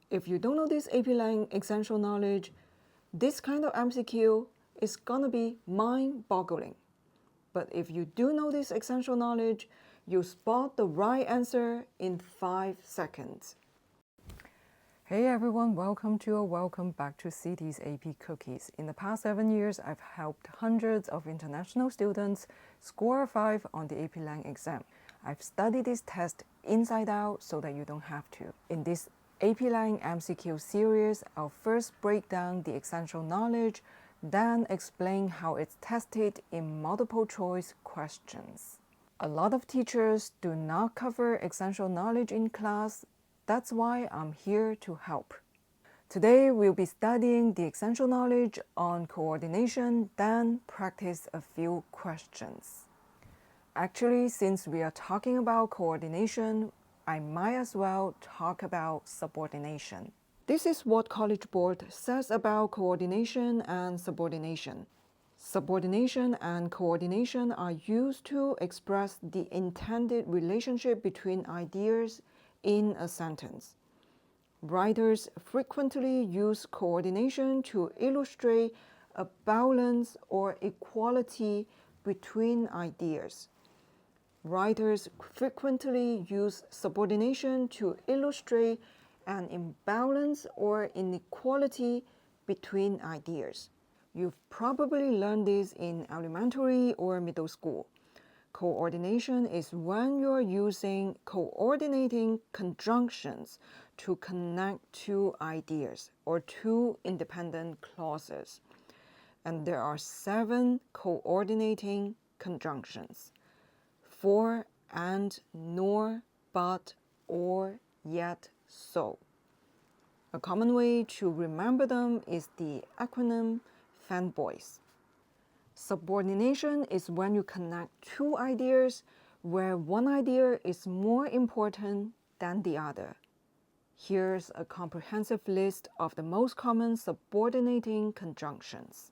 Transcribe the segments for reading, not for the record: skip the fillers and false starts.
If you don't know this AP Lang essential knowledge, this kind of MCQ is gonna be mind-boggling. But if you do know this essential knowledge, you spot the right answer in 5 seconds. Hey everyone, welcome back to CT's AP Cookies. In the past 7 years, I've helped hundreds of international students score a 5 on the AP Lang exam. I've studied this test inside out so that you don't have to. In this AP Lang MCQ series, I'll first break down the essential knowledge, then explain how it's tested in multiple choice questions. A lot of teachers do not cover essential knowledge in class. That's why I'm here to help. Today, we'll be studying the essential knowledge on coordination, then practice a few questions. Actually, since we are talking about coordination, I might as well talk about subordination. This is what College Board says about coordination and subordination. Subordination and coordination are used to express the intended relationship between ideas in a sentence. Writers frequently use coordination to illustrate a balance or equality between ideas. Writers frequently use subordination to illustrate an imbalance or inequality between ideas. You've probably learned this in elementary or middle school. Coordination is when you're using coordinating conjunctions to connect two ideas or two independent clauses. And there are 7 coordinating conjunctions: for, and, nor, but, or, yet, so. A common way to remember them is the acronym fanboys. Subordination is when you connect two ideas where one idea is more important than the other. Here's a comprehensive list of the most common subordinating conjunctions.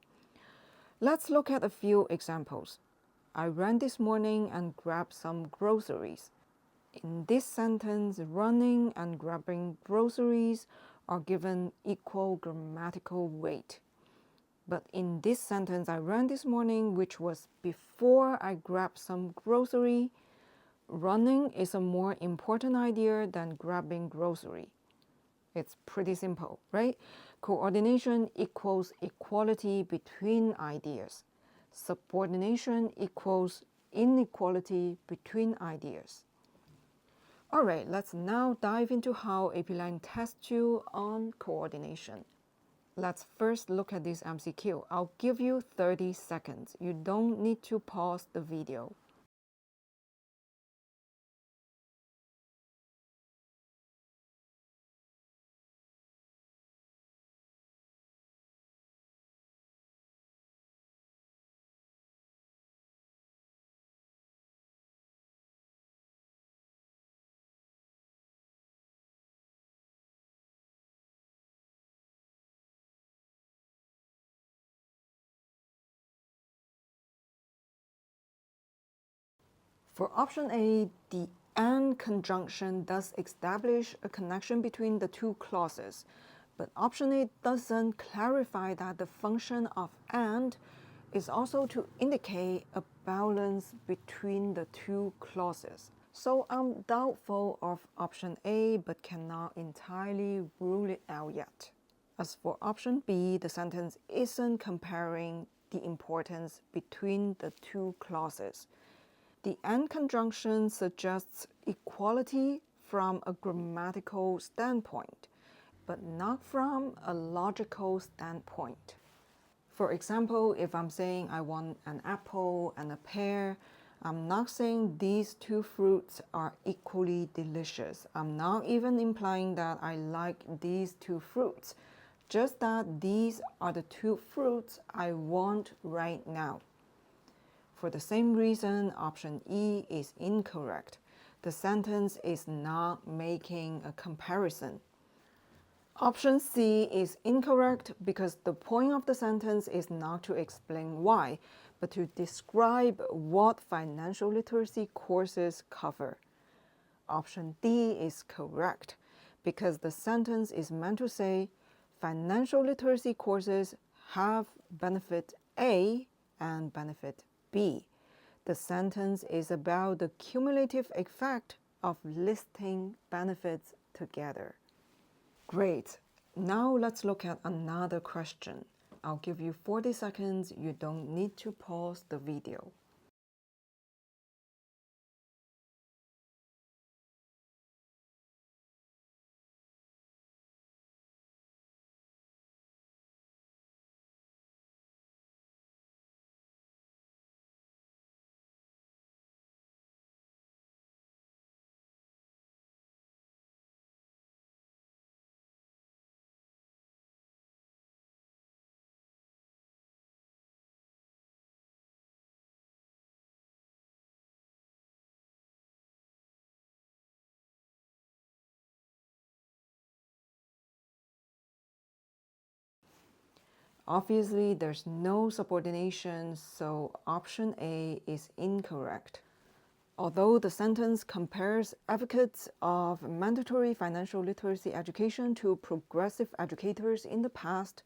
Let's look at a few examples. I ran this morning and grabbed some groceries. In this sentence, running and grabbing groceries are given equal grammatical weight. But in this sentence, I ran this morning, which was before I grabbed some grocery, running is a more important idea than grabbing grocery. It's pretty simple, right? Coordination equals equality between ideas. Subordination equals inequality between ideas. All right, let's now dive into how AP Lang tests you on coordination. Let's first look at this MCQ. I'll give you 30 seconds. You don't need to pause the video. For option A, the and conjunction does establish a connection between the two clauses, but option A doesn't clarify that the function of and is also to indicate a balance between the two clauses. So I'm doubtful of option A, but cannot entirely rule it out yet. As for option B, the sentence isn't comparing the importance between the two clauses. The and conjunction suggests equality from a grammatical standpoint, but not from a logical standpoint. For example, if I'm saying I want an apple and a pear, I'm not saying these two fruits are equally delicious. I'm not even implying that I like these two fruits, just that these are the two fruits I want right now. For the same reason, option E is incorrect. The sentence is not making a comparison. Option C is incorrect because the point of the sentence is not to explain why, but to describe what financial literacy courses cover. Option D is correct because the sentence is meant to say financial literacy courses have benefit A and benefit B. The sentence is about the cumulative effect of listing benefits together. Great. Now let's look at another question. I'll give you 40 seconds. You don't need to pause the video. Obviously, there's no subordination, so option A is incorrect. Although the sentence compares advocates of mandatory financial literacy education to progressive educators in the past,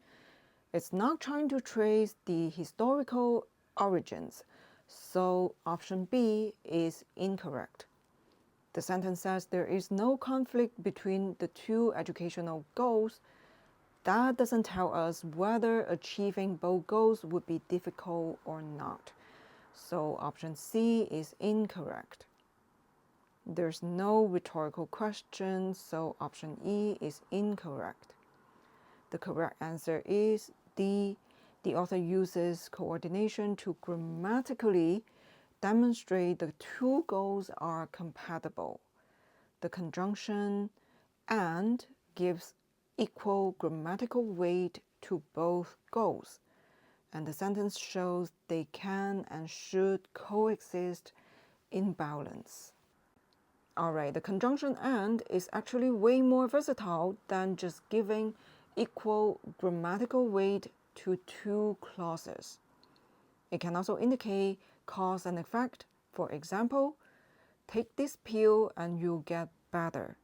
it's not trying to trace the historical origins, so option B is incorrect. The sentence says there is no conflict between the two educational goals. That doesn't tell us whether achieving both goals would be difficult or not. So option C is incorrect. There's no rhetorical question, so option E is incorrect. The correct answer is D. The author uses coordination to grammatically demonstrate the two goals are compatible. The conjunction "and" gives equal grammatical weight to both goals, and the sentence shows they can and should coexist in balance. Alright, the conjunction "and" is actually way more versatile than just giving equal grammatical weight to two clauses. It can also indicate cause and effect. For example, take this pill and you'll get better.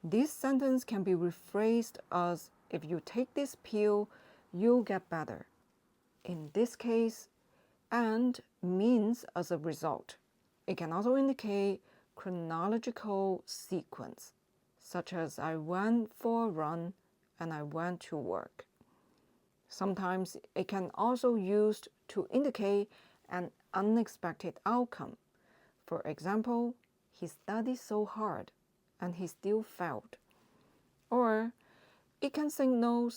This sentence can be rephrased as if you take this pill, you'll get better. In this case, "and" means as a result. It can also indicate chronological sequence, such as I went for a run and I went to work. Sometimes it can also be used to indicate an unexpected outcome. For example, he studied so hard and he still failed. Or it can signal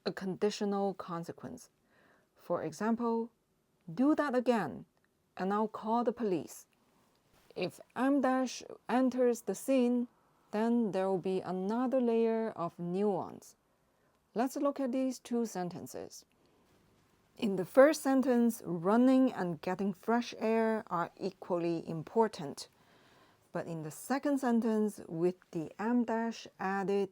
a conditional consequence. For example, do that again and I'll call the police. If M' enters the scene, then there will be another layer of nuance. Let's look at these two sentences. In the first sentence, running and getting fresh air are equally important. But in the second sentence, with the M' added,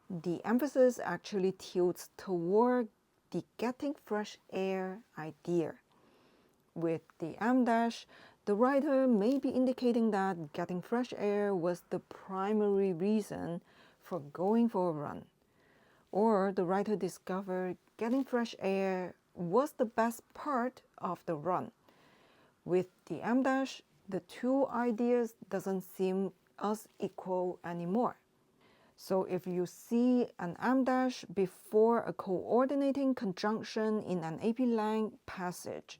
the emphasis actually tilts toward the getting fresh air idea. With the M', the writer may be indicating that getting fresh air was the primary reason for going for a run. Or the writer discovered getting fresh air was the best part of the run. With the M', the two ideas doesn't seem as equal anymore. So if you see an M' before a coordinating conjunction in an AP Lang passage,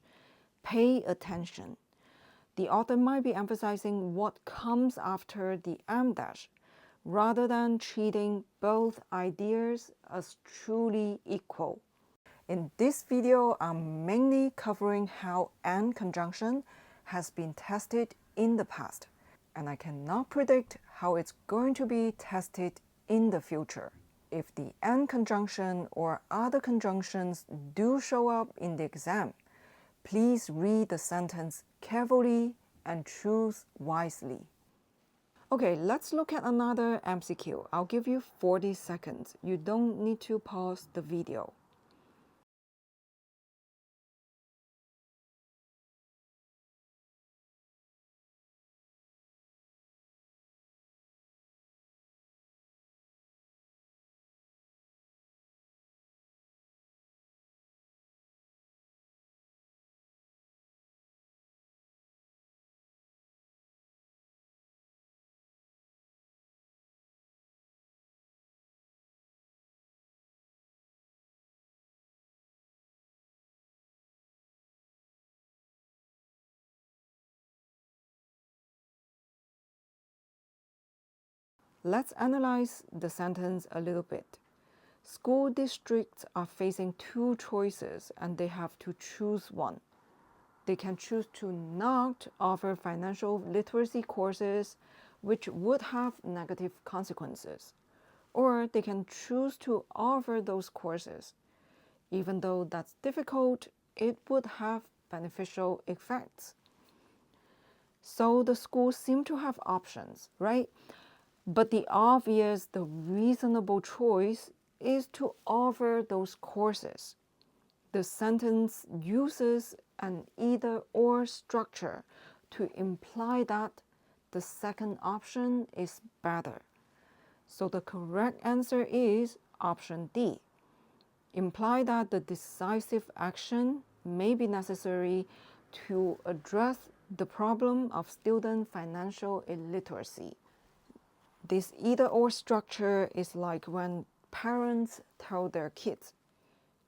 pay attention. The author might be emphasizing what comes after the M' rather than treating both ideas as truly equal. In this video, I'm mainly covering how "and" conjunction has been tested in the past, and I cannot predict how it's going to be tested in the future. If the "and" conjunction or other conjunctions do show up in the exam, please read the sentence carefully and choose wisely. Okay, let's look at another MCQ. I'll give you 40 seconds. You don't need to pause the video. Let's analyze the sentence a little bit. School districts are facing two choices and they have to choose one. They can choose to not offer financial literacy courses, which would have negative consequences, or they can choose to offer those courses. Even though that's difficult, it would have beneficial effects. So the schools seem to have options, right? But the obvious, the reasonable choice is to offer those courses. The sentence uses an either or structure to imply that the second option is better. So the correct answer is option D. Imply that the decisive action may be necessary to address the problem of student financial illiteracy. This either or structure is like when parents tell their kids,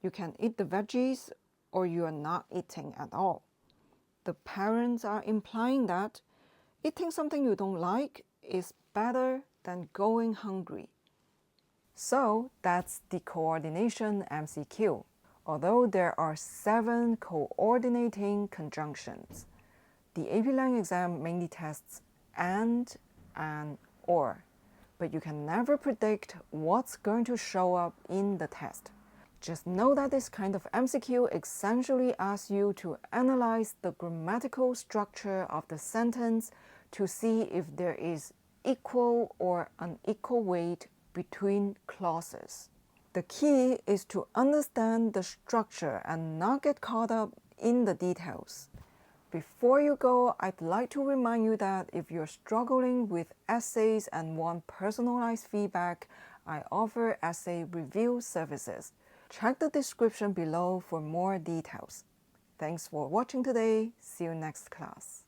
you can eat the veggies or you are not eating at all. The parents are implying that eating something you don't like is better than going hungry. So that's the coordination MCQ. Although there are 7 coordinating conjunctions, the AP Lang exam mainly tests and or, but you can never predict what's going to show up in the test. Just know that this kind of MCQ essentially asks you to analyze the grammatical structure of the sentence to see if there is equal or unequal weight between clauses. The key is to understand the structure and not get caught up in the details. Before you go, I'd like to remind you that if you're struggling with essays and want personalized feedback, I offer essay review services. Check the description below for more details. Thanks for watching today. See you next class.